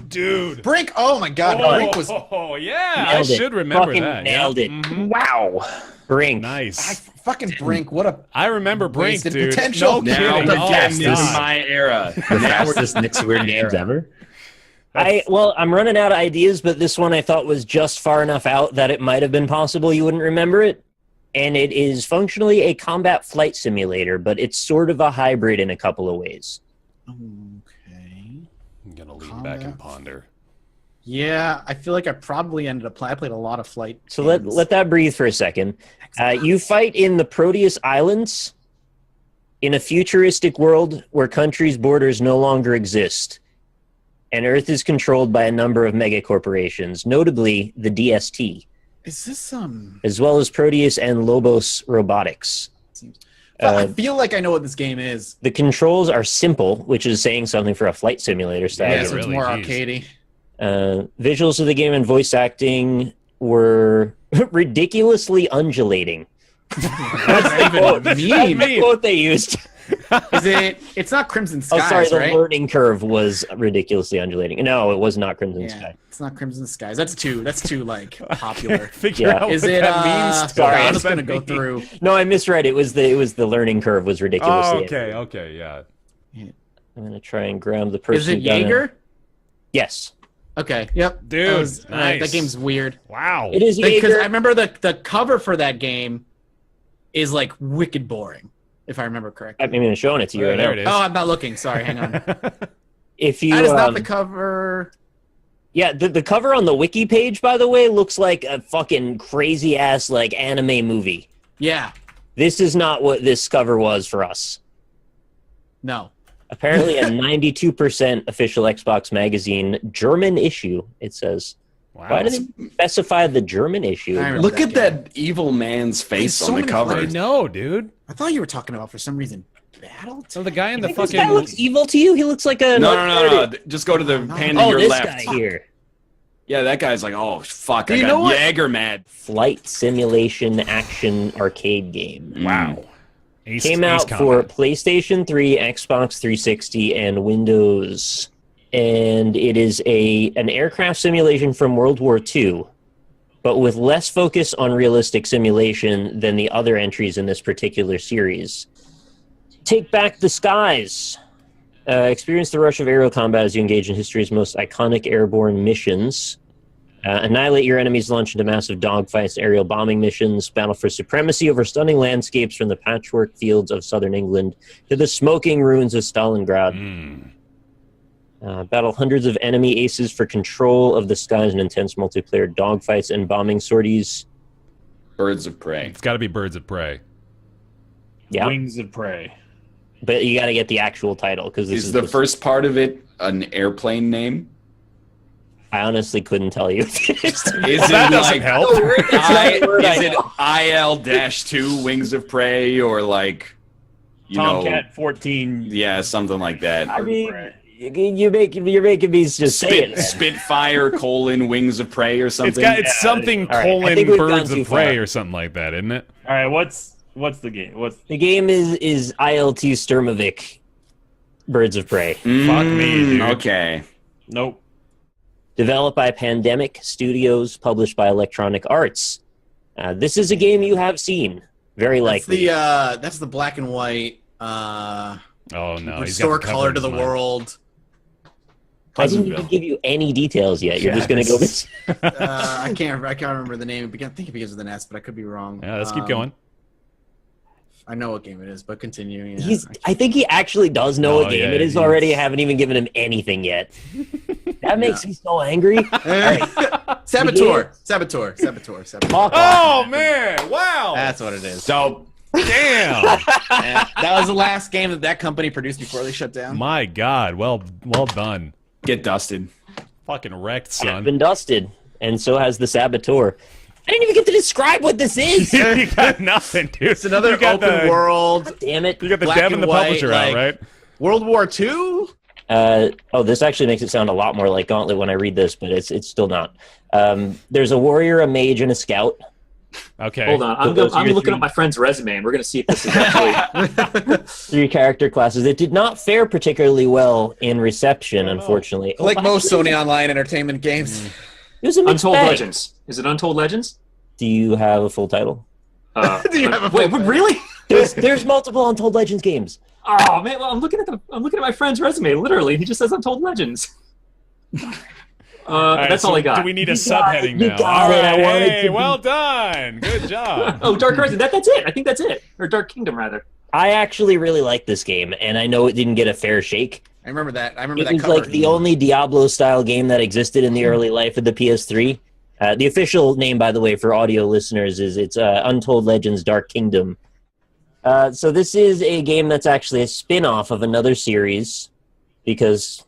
Dude. Brink. Oh my God, Brink was. Oh, yeah. Nailed I it. should remember Fucking that. Nailed yeah. it. Mhm. Wow. Brink. Nice. Fucking Brink. What a. I remember Brink, Wasted dude. potential. No Now kidding. the Oh, fastest God. my era. The fastest Nick's Weird Games ever. I'm running out of ideas, but this one I thought was just far enough out that it might have been possible you wouldn't remember it. And it is functionally a combat flight simulator, but it's sort of a hybrid in a couple of ways. Okay. I'm going to lean back and ponder. Yeah, I feel like I probably ended up playing. I played a lot of flight. So games. let that breathe for a second. You fight in the Proteus Islands In a futuristic world where countries' borders no longer exist, and Earth is controlled by a number of megacorporations, notably the DST, Is this as well as Proteus and Lobos Robotics. I feel like I know what this game is. The controls are simple, which is saying something for a flight simulator style. Yeah, so it's more arcadey. Visuals of the game and voice acting were ridiculously undulating. That's That's the quote they used. Is it? It's not Crimson Skies, Oh, sorry. The right? learning curve was ridiculously undulating. No, it was not Crimson Sky. It's not Crimson Skies. That's too like popular. Figure out Is what it? that means. Sorry, What I'm does just gonna that go mean? through. No, I misread. It was the learning curve was ridiculously. Oh, okay, yeah. I'm gonna try and grab the person. Is it who got Jaeger? Yes. Okay. Yep. Dude, that nice. game's weird. Wow. It is Because Jaeger. I remember the cover for that game is like wicked boring, if I remember correctly. I'm even showing it to you right there now. it is. Oh, I'm not looking. Sorry, hang on. If you, That is not the cover. yeah, the cover on the wiki page, by the way, looks like a fucking crazy ass like anime movie. Yeah. This is not what this cover was for us. No. Apparently, a 92% official Xbox magazine German issue. It says. Wow. Why did they specify the German issue? I remember Look that at game. that evil man's face so on the many cover. I know, dude. I thought you were talking about for some reason Battle. So the guy in the This fucking guy looks evil to you. He looks like a No. Just go to the hand to Oh, your this left. guy here. Yeah, that guy's like, oh fuck, I You got know what? Jaeger mad. Flight simulation action arcade game. Wow. Ace, Came Ace out for Combat. PlayStation 3, Xbox 360, and Windows. And it is an aircraft simulation from World War II, but with less focus on realistic simulation than the other entries in this particular series. Take back the skies. Experience the rush of aerial combat as you engage in history's most iconic airborne missions. Annihilate your enemies, launch into massive dogfights, aerial bombing missions, battle for supremacy over stunning landscapes from the patchwork fields of southern England to the smoking ruins of Stalingrad. Battle hundreds of enemy aces for control of the skies in intense multiplayer dogfights and bombing sorties. Birds of Prey. It's got to be Birds of Prey. Yeah, Wings of Prey. but you got to get the actual title because this Is the the first part of it an airplane name? I honestly couldn't tell you. Is it That doesn't like help. is it IL-2 Wings of Prey or like you Tomcat know 14. yeah something like that? I mean, you're making me just say it. Spitfire Wings of Prey or something. It's something All right, I colon think we've gone Birds too of Prey far. or something like that, isn't it? All right, what's the game? The game is ILT Sturmovik Birds of Prey. Fuck me, dude. Okay. Nope. Developed by Pandemic Studios, published by Electronic Arts. This is a game you have seen, very likely. That's the black and white. Oh no, he's got Restore the cover color in to the his mind. world. I didn't even give you any details yet. You're just going to go. Yes. I can't remember the name. I think it begins with an S, but I could be wrong. Yeah, let's keep going. I know what game it is, but continue. Yeah. I think he actually does know Oh, what game yeah, it is he's- already. I haven't even given him anything yet. That makes me so angry. Saboteur. Saboteur. Oh man! Wow. That's what it is. So Damn. Yeah, that was the last game that company produced before they shut down. My God. Well done. get dusted. Fucking wrecked, It's son. been dusted, and so has the Saboteur. I didn't even get to describe what this is. You got nothing, dude. It's another You got open the- world. Damn it. You got the black dev and and the white, publisher like- out, right? World War II? This actually makes it sound a lot more like Gauntlet when I read this, but it's still not. There's a warrior, a mage, and a scout. Okay. Hold on, I'm looking up my friend's resume, and we're gonna see if this is actually. 3 character classes. It did not fare particularly well in reception, unfortunately. Like most Sony Online Entertainment games. It was a mixed Untold bag. Legends. Is it Untold Legends? Do you have a full title? Do you have a Wait, really? There's multiple Untold Legends games. Oh man, well, I'm looking at my friend's resume. Literally, he just says Untold Legends. right, That's so all I got. Do we need a You got subheading it, you now? got All it, right. I wanted Hey, to be- well done. Good job. Oh, Dark Horizon. That's it. I think that's it. Or Dark Kingdom, rather. I actually really like this game, and I know it didn't get a fair shake. I remember that. I remember It that was cover. like the only Diablo-style game that existed in the early life of the PS3. The official name, by the way, for audio listeners is it's Untold Legends Dark Kingdom. So this is a game that's actually a spin-off of another series because,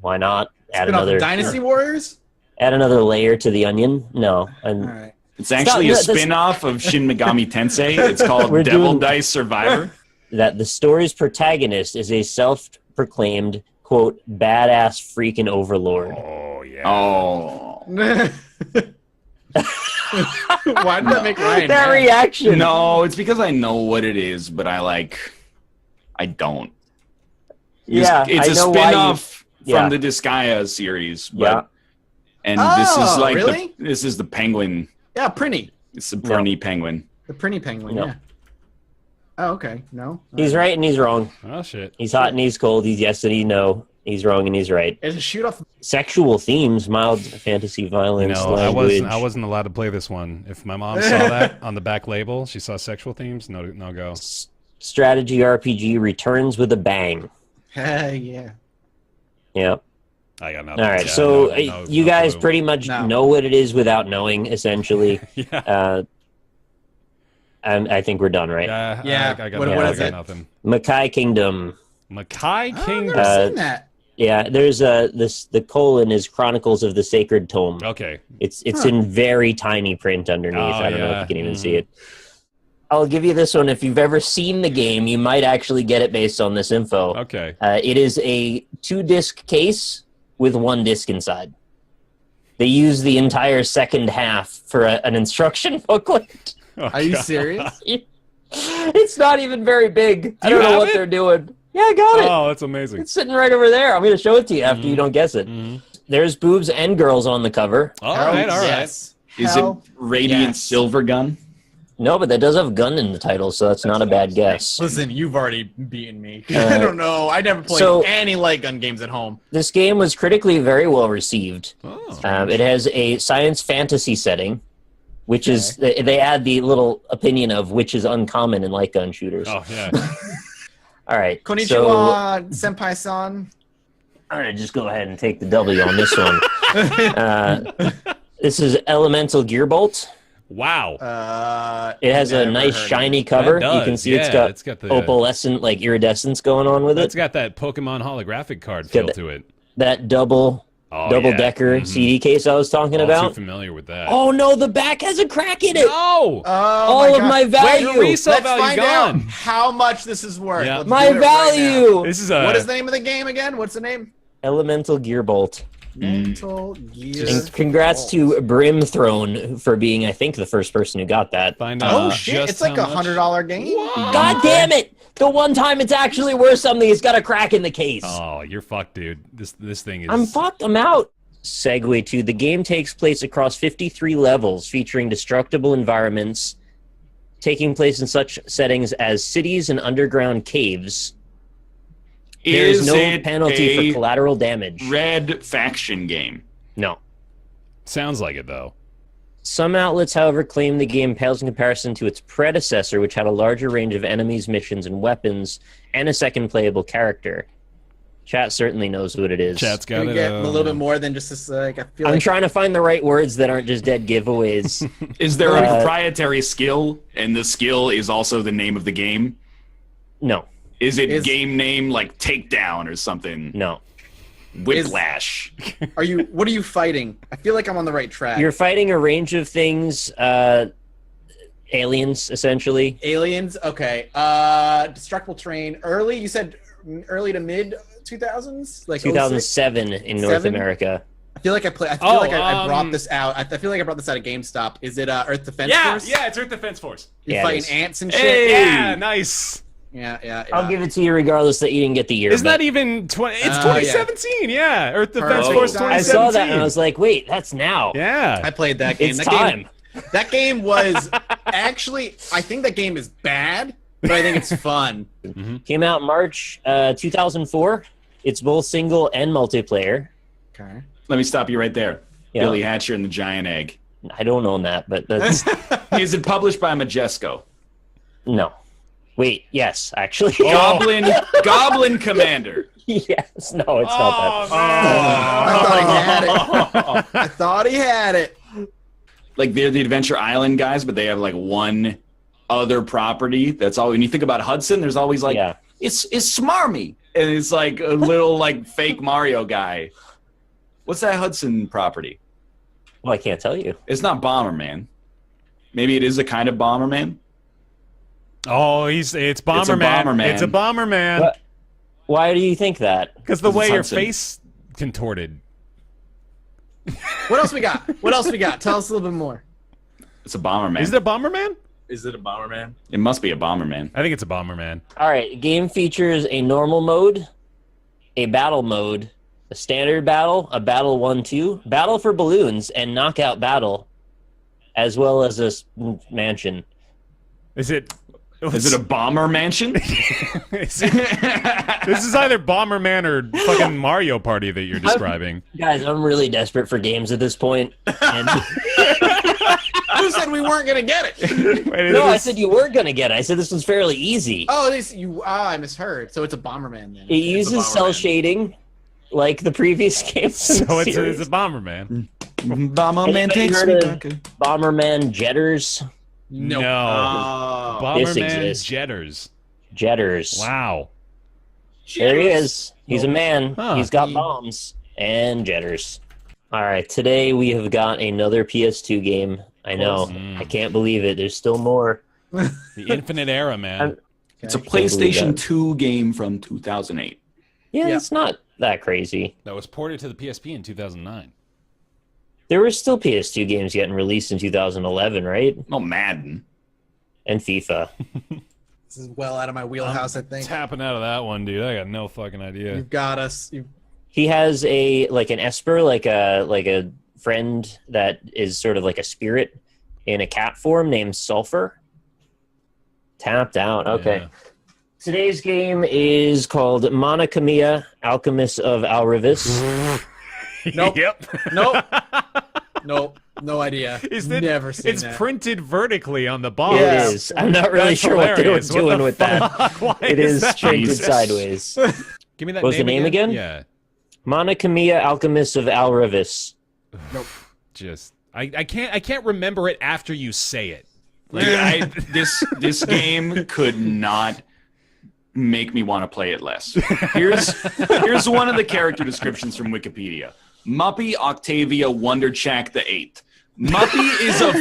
why not add another Dynasty Warriors? Add another layer to the onion? No. And All right. It's actually a spin-off of Shin Megami Tensei. It's called Devil Dice Survivor. That the story's protagonist is a self-proclaimed, quote, badass freaking overlord. Oh, yeah. Oh. Why did that make Ryan That mad? reaction. No, it's because I know what it is, but I don't. Yeah, it's I a know why spin-off you- from the Disgaea series, but Yeah. and this is like really? this is the penguin. Yeah, Prinny. It's the Prinny penguin. The Prinny Penguin, No. yeah. Oh, okay. No. He's right and he's wrong. Oh, shit. He's hot and he's cold. He's yes and he's no. He's wrong and he's right. Is it shoot off? Sexual themes, mild fantasy violence, I language. wasn't allowed to play this one. If my mom saw that on the back label, she saw sexual themes, no go. Strategy RPG returns with a bang. Yeah. Yeah. I got nothing. All right, Yeah, so no you guys clue. pretty much know what it is without knowing, essentially. Yeah. And I think we're done, right? Yeah. I got What nothing. is I it? got nothing. Mackay Kingdom. Mackay I've Kingdom. never seen that. Yeah, there's the colon is Chronicles of the Sacred Tome. Okay. It's in very tiny print underneath. Oh, I don't know if yeah. you can even see it. I'll give you this one. If you've ever seen the game, you might actually get it based on this info. Okay. It is a 2-disc case with 1 disc inside. They use the entire second half for an instruction booklet. Oh, Are you God. serious? It's not even very big. I you don't know have what it? they're doing. Yeah, I got it. Oh, that's amazing. It's sitting right over there. I'm going to show it to you after you don't guess it. There's boobs and girls on the cover. All right. Yes. Is Hell it Radiant yes. Silver Gun? No, but that does have gun in the title, so that's not a bad guess. Listen, you've already beaten me. Uh, I don't know. I never played so- any light gun games at home. This game was critically very well received. Oh. It has a science fantasy setting, which is they add the little opinion of which is uncommon in light gun shooters. Oh, yeah. All right, so Konnichiwa, senpai-san. all right, just go ahead and take the W on this one. This is Elemental Gearbolt. Wow. It has a never nice heard shiny That cover. You does, can see it's yeah, got it's got the- opalescent, like iridescence going on with It's it. got that Pokemon holographic card feel that- to it. That double Oh, decker yeah. CD case I was talking All too about. familiar with that. Oh no, the back has a crack in it. No! All of God. my value. Your resale Let's value find gone. out how much this is worth. Yeah. Let's My do it right value. This is now. a. What is the name of the game again? What's the name? Elemental Gearbolt. Mental Gear. And congrats to Brimthrone for being, I think, the first person who got that. Find Oh out shit! just It's like how much. $100 game. God damn it! The one time it's actually worth something, it's got a crack in the case. Oh, you're fucked, dude. This thing is. I'm fucked. I'm out. Segue to the game takes place across 53 levels, featuring destructible environments, taking place in such settings as cities and underground caves. There is no it penalty a for collateral damage. Red Faction game? No. Sounds like it though. Some outlets, however, claim the game pales in comparison to its predecessor, which had a larger range of enemies, missions, and weapons, and a second playable character. Chat certainly knows what it is. Chat's Can got we it. get a little bit more than just this? Like I feel I'm like trying to find the right words that aren't just dead giveaways. Is there a proprietary skill, and the skill is also the name of the game? No. Is it game name like Takedown or something? No. Whiplash. Are you? What are you fighting? I feel like I'm on the right track. You're fighting a range of things, aliens, essentially. Aliens. Okay. Destructible terrain. Early. You said early to mid 2000s, like 2007 in North 7? America. I feel like I play. I feel like I brought this out. I feel like I brought this out of GameStop. Is it Earth Defense Force? Yeah, it's Earth Defense Force. You're Yeah, it fighting is. ants and shit. Hey, yeah, nice. Yeah. I'll give it to you regardless that you didn't get the year. Isn't but that even 20? It's yeah. 2017. Yeah, Earth Defense Perfect. Force I 2017. saw that and I was like, wait, that's now. Yeah. I played that game. It's that time. That game was actually. I think that game is bad, but I think it's fun. Came out March 2004. It's both single and multiplayer. Okay. Let me stop you right there. Yeah. Billy Hatcher and the Giant Egg. I don't own that, but that's Is it published by Majesco? no. Wait, yes, actually. Goblin Commander. Yes, no, it's not that. I thought he had it. Like they're the Adventure Island guys, but they have like one other property. That's all. When you think about Hudson, there's always like it's Smarmy, and it's like a little like fake Mario guy. What's that Hudson property? Well, I can't tell you. It's not Bomberman. Maybe it is a kind of Bomberman. Oh, it's Bomberman. It's a Bomberman. It's a Bomberman. What? Why do you think that? Because the way your Hudson. face contorted. What else we got? What else we got? Tell us a little bit more. It's a Bomberman. Is it a Bomberman? Is it a Bomberman? It must be a Bomberman. I think it's a Bomberman. All right, game features a normal mode, a battle mode, a standard battle, a battle 1-2, battle for balloons, and knockout battle, as well as a mansion. Is it a bomber mansion? This is either Bomberman or fucking Mario Party that you're describing. Guys, I'm really desperate for games at this point. And Who said we weren't gonna get it? no, I said you weren't gonna get it. I said this was fairly easy. Oh, I misheard. So it's a Bomberman then. It uses cell shading, like the previous games. So it's a Bomberman. Bomberman takes me back. Bomberman Jetters. No. This Bomberman exists. Jetters. Jetters. Wow. There he is. He's a man. Huh. He's got bombs and jetters. All right, today we have got another PS2 game. I know. I can't believe it. There's still more. The Infinite Era, man. It's a PlayStation 2 game from 2008. Yeah, it's not that crazy. That was ported to the PSP in 2009. There were still PS2 games getting released in 2011, right? Oh, Madden. And FIFA. This is well out of my wheelhouse, I think. Tapping out of that one, dude. I got no fucking idea. You've got us. He has an Esper, like a friend that is sort of like a spirit in a cat form named Sulfur. Tapped out. Okay. Yeah. Today's game is called Monokamiya, Alchemist of Alrevis. Nope. Yep. Nope. Nope. No idea. Never seen It's that. printed vertically on the box. It is. I'm not really That's sure what they were hilarious. doing the with that. fuck? Why It is that? printed Jesus. sideways. Give me that What was the name again? Yeah. Monokamiya, Alchemist of Alrevis. Nope. Just I can't remember it after you say it. Like, This game could not make me want to play it less. Here's one of the character descriptions from Wikipedia. Muppy Octavia Wonderchak the Eighth. Muppy is a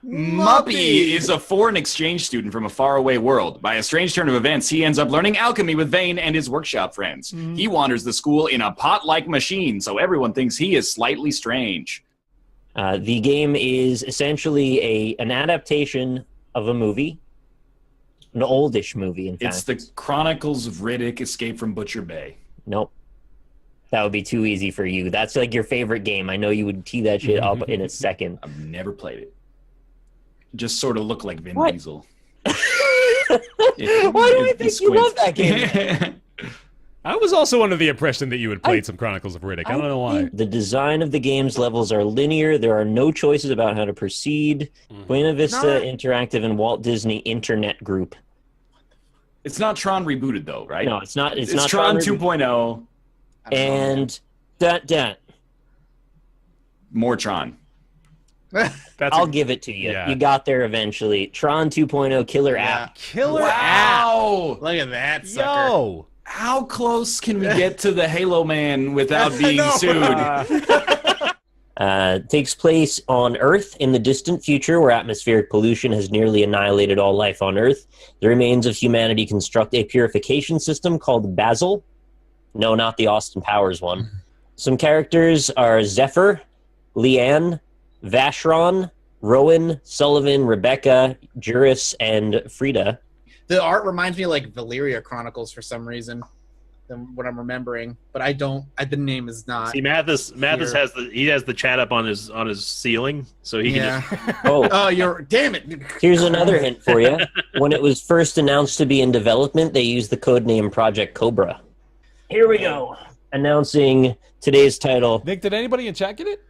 Muppy is a foreign exchange student from a faraway world. By a strange turn of events, he ends up learning alchemy with Vane and his workshop friends. He wanders the school in a pot-like machine, so everyone thinks he is slightly strange. The game is essentially an adaptation of a movie. An oldish movie, in fact. It's the Chronicles of Riddick: Escape from Butcher Bay. Nope. That would be too easy for you. That's like your favorite game. I know you would tee that shit up in a second. I've never played it. Just sort of look like Vin Diesel. Why do I think you love that game? I was also under the impression that you had played some Chronicles of Riddick. I don't know why. The design of the game's levels are linear. There are no choices about how to proceed. Buena Vista Interactive and Walt Disney Internet Group. It's not Tron rebooted though, right? No, it's not. It's It's not Tron Tron 2.0. And that. More Tron. I'll give it to you. Yeah. You got there eventually. Tron 2.0 Killer App. Killer Wow! Look at that sucker. Yo! How close can we get to the Halo Man without being sued? Takes place on Earth in the distant future where atmospheric pollution has nearly annihilated all life on Earth. The remains of humanity construct a purification system called Basil. No, not the Austin Powers one. Some characters are Zephyr, Leanne, Vashron, Rowan, Sullivan, Rebecca, Juris, and Frida. The art reminds me of like Valyria Chronicles for some reason, than what I'm remembering. But I don't. The name is not. See, Mathis has the chat up on his ceiling, so he can. Just... Oh, you're damn it. Here's another hint for you. When it was first announced to be in development, they used the codename Project Cobra. Here we go. Announcing today's title. Nick, did anybody in chat get it?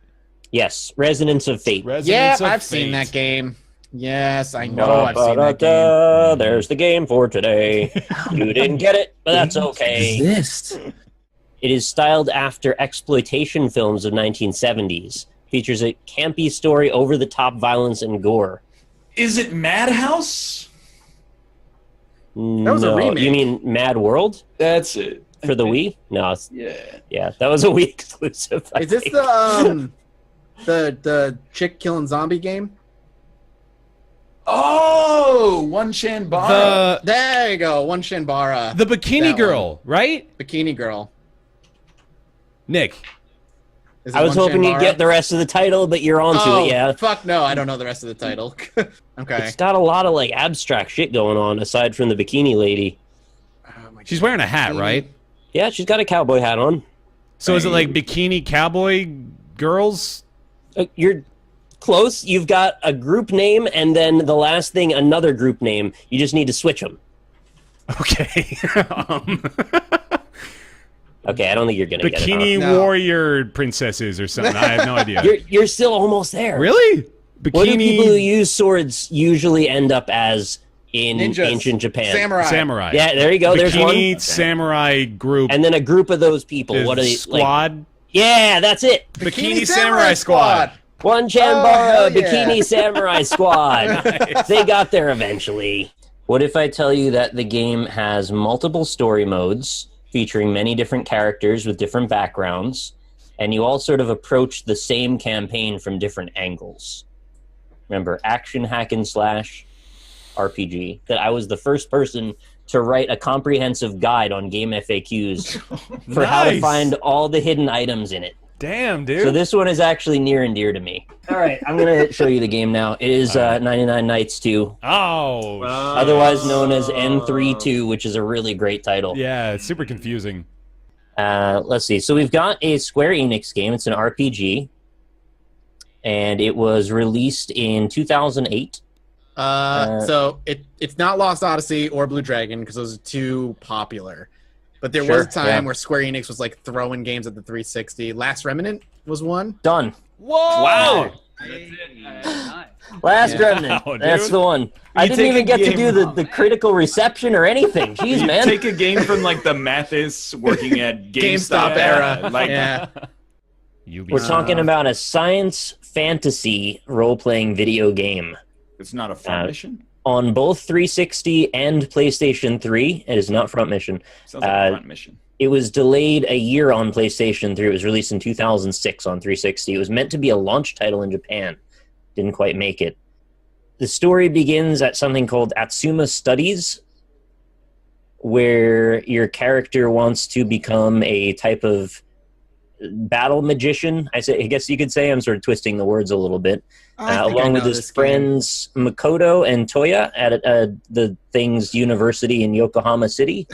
Yes, Resonance of Fate. I've seen that game. Yes, I know I've seen that game. There's the game for today. You didn't get it, but that's okay. It is styled after exploitation films of 1970s. Features a campy story, over-the-top violence, and gore. Is it Madhouse? That was a remake. You mean Mad World? That's it. For the Wii? No. Yeah, that was a Wii exclusive. Is this the chick killing zombie game? Oh, One Shanbara. There you go, One Shanbara. The Bikini Girl, right? Bikini Girl. Nick. I was hoping you'd get the rest of the title, but you're onto it, yeah. Fuck no, I don't know the rest of the title. Okay. It's got a lot of like abstract shit going on aside from the bikini lady. She's wearing a hat, right? Yeah, she's got a cowboy hat on. So is it like Bikini Cowboy Girls? You're close. You've got a group name and then the last thing, another group name. You just need to switch them. Okay. Okay, I don't think you're going to get it. Bikini Warrior Princesses or something. I have no idea. You're still almost there. Really? What do people who use swords usually end up as in Ninjas. ancient Japan? Samurai. Yeah, there you go. There's one. Bikini Samurai group. And then a group of those people. What are they? Squad? Like, yeah, that's it. Bikini Samurai Squad. One Chambara, yeah. Bikini Samurai Squad. Nice. They got there eventually. What if I tell you that the game has multiple story modes featuring many different characters with different backgrounds, and you all sort of approach the same campaign from different angles? Remember, action hack and slash RPG. That I was the first person to write a comprehensive guide on game FAQs for how to Nice. find all the hidden items in it. Damn, dude. So this one is actually near and dear to me. All right, I'm going to show you the game now. It is 99 Nights 2. Oh, otherwise known as N32, which is a really great title. yeah, it's super confusing. Let's see. So we've got a Square Enix game. It's an RPG. And it was released in 2008. So it's not Lost Odyssey or Blue Dragon because those are too popular. But there Sure, was a time yeah. where Square Enix was like throwing games at the 360. Last Remnant was one. Done. Whoa! Wow. Last Yeah. Remnant. Wow, That's dude. the one. I didn't take even a get to game- do the critical reception or anything. Jeez, You man. take a game from like the Mathis working at GameStop era. Like, Yeah. We're talking about a science fantasy role-playing video game. it's not a front mission. On both 360 and PlayStation 3. It is not Front Mission. Sounds like a front mission. It was delayed a year on PlayStation 3. It was released in 2006 on 360. It was meant to be a launch title in Japan. Didn't quite make it. The story begins at something called Atsuma Studies, where your character wants to become a type of battle magician. I guess you could say. I'm sort of twisting the words a little bit. Along with his friends Makoto and Toya at the Thing's University in Yokohama City.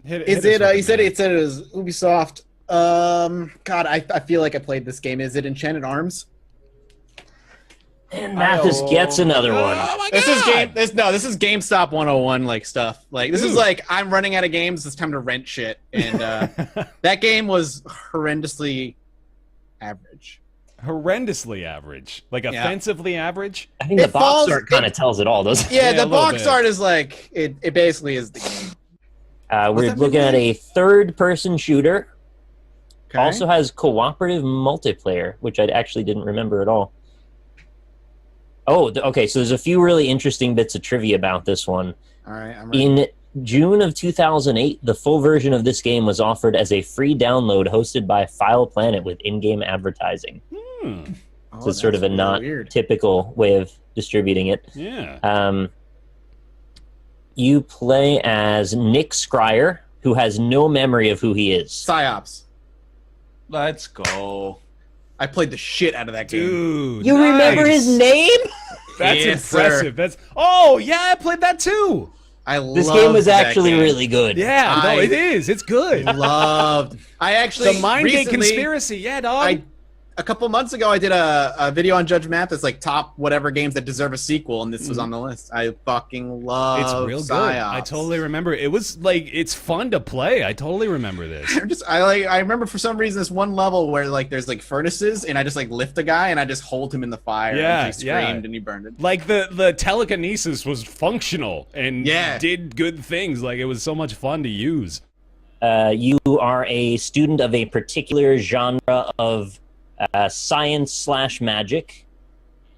Is it? You said it was Ubisoft. God, I feel like I played this game. Is it Enchanted Arms? And Mathis gets another one. This is GameStop 101 like stuff. Like this is like I'm running out of games. It's time to rent shit. And that game was horrendously average. Horrendously average. Like Yeah. offensively average? I think the box art kind of tells it all, doesn't it? Yeah, a the little box bit. art is like it basically is the game. We're that looking at a third-person shooter. Okay. Also has cooperative multiplayer, which I actually didn't remember at all. Oh, okay, so there's a few really interesting bits of trivia about this one. All right, I'm ready. In June of 2008, the full version of this game was offered as a free download hosted by File Planet with in-game advertising. Hmm. So it's sort of a really not weird. typical way of distributing it. Yeah. You play as Nick Scryer, who has no memory of who he is. Psyops. Let's go. I played the shit out of that game. Dude. You remember nice. his name? That's Yes, sir. impressive. That's yeah, I played that too. This game was actually really good. Yeah, no, it is. It's good. Loved. I actually The Mindgate recently- conspiracy, yeah, dog. A couple months ago, I did a video on Judge Math that's like top whatever games that deserve a sequel, and this was on the list. I fucking love It's real good. Psyops. I totally remember. It was like it's fun to play. I totally remember this. I remember for some reason this one level where like there's like furnaces, and I just like lift a guy and I just hold him in the fire. Yeah, and he screamed yeah. and he burned it. Like the telekinesis was functional and Yeah. did good things. Like it was so much fun to use. You are a student of a particular genre of science/magic,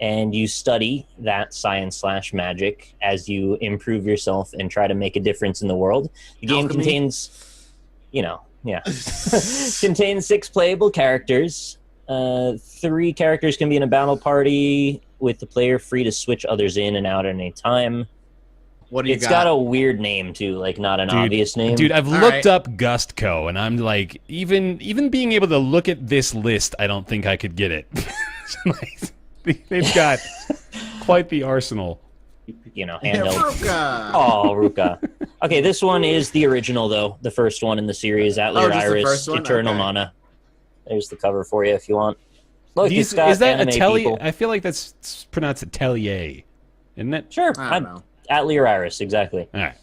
and you study that science/magic as you improve yourself and try to make a difference in the world. The game contains, contains 6 playable characters. 3 characters can be in a battle party, with the player free to switch others in and out at any time. What do you It's got a weird name too, like not an obvious name. Dude, I've looked up Gustco, and I'm like, even being able to look at this list, I don't think I could get it. They've got quite the arsenal. Handheld. Ruka. Oh, Ruka. Okay, this one is the original, though. The first one in the series, Atelier just the Iris, first one? Eternal Okay. Mana. There's the cover for you if you want. Look, Is it's got that anime Atelier? people. I feel like that's pronounced Atelier, isn't it? Sure. I don't know. Atelier Iris, exactly. All right.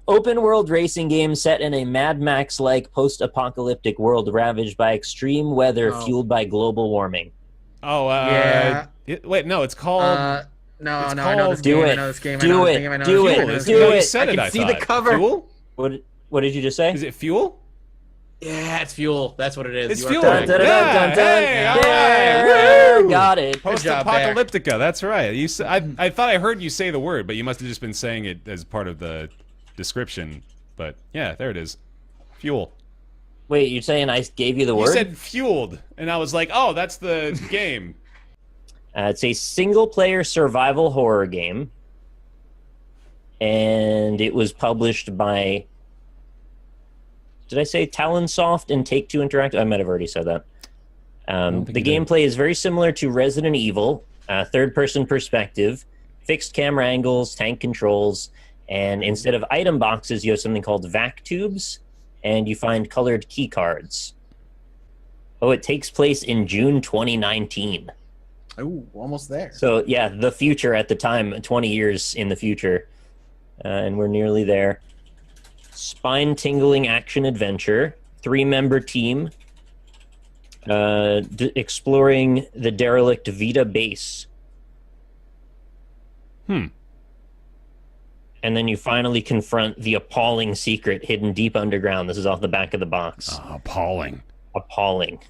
Open world racing game set in a Mad Max-like post-apocalyptic world ravaged by extreme weather fueled by global warming. Oh, Yeah. wait, no, it's called. No, It's no, I know called- this Do game. I it. know this game. I Do know this it. game. I know Do this it. game. I know this Do game. No, you it. said I it, can I see the thought. cover. Fuel? What did you just say? Is it Fuel? Yeah, it's Fuel. That's what it is. It's You are Fuel. correct. Yeah, hey, all right. There, Woo! got it. Post-apocalyptica. That's right. You I thought I heard you say the word, but you must have just been saying it as part of the description. But yeah, there it is. Fuel. Wait, you're saying I gave you the You word? said fueled, and I was like, oh, that's the game. It's a single-player survival horror game, and it was published by. Did I say Talonsoft and Take-Two Interactive? I might have already said that. The gameplay is very similar to Resident Evil, third-person perspective, fixed camera angles, tank controls, and instead of item boxes, you have something called vac tubes, and you find colored key cards. Oh, it takes place in June 2019. Ooh, almost there. So, yeah, the future at the time, 20 years in the future, and we're nearly there. Spine-tingling action-adventure, 3-member team, exploring the derelict Vita base. And then you finally confront the appalling secret hidden deep underground. This is off the back of the box. Oh, appalling. Appalling.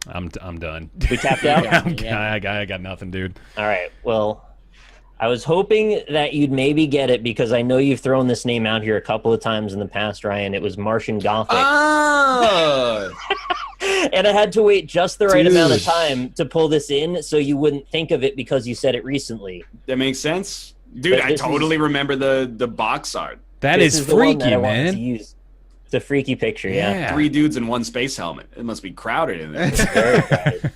I'm done. We tapped out? I got nothing, dude. All right. Well, I was hoping that you'd maybe get it because I know you've thrown this name out here a couple of times in the past, Ryan. It was Martian Gothic. Oh! And I had to wait just the right amount of time to pull this in so you wouldn't think of it because you said it recently. That makes sense. Dude, But I this totally remember the box art. That This is the one that freaky, I wanted man. to use. It's a freaky picture, yeah. 3 dudes in one space helmet. It must be crowded in there. Very crowded.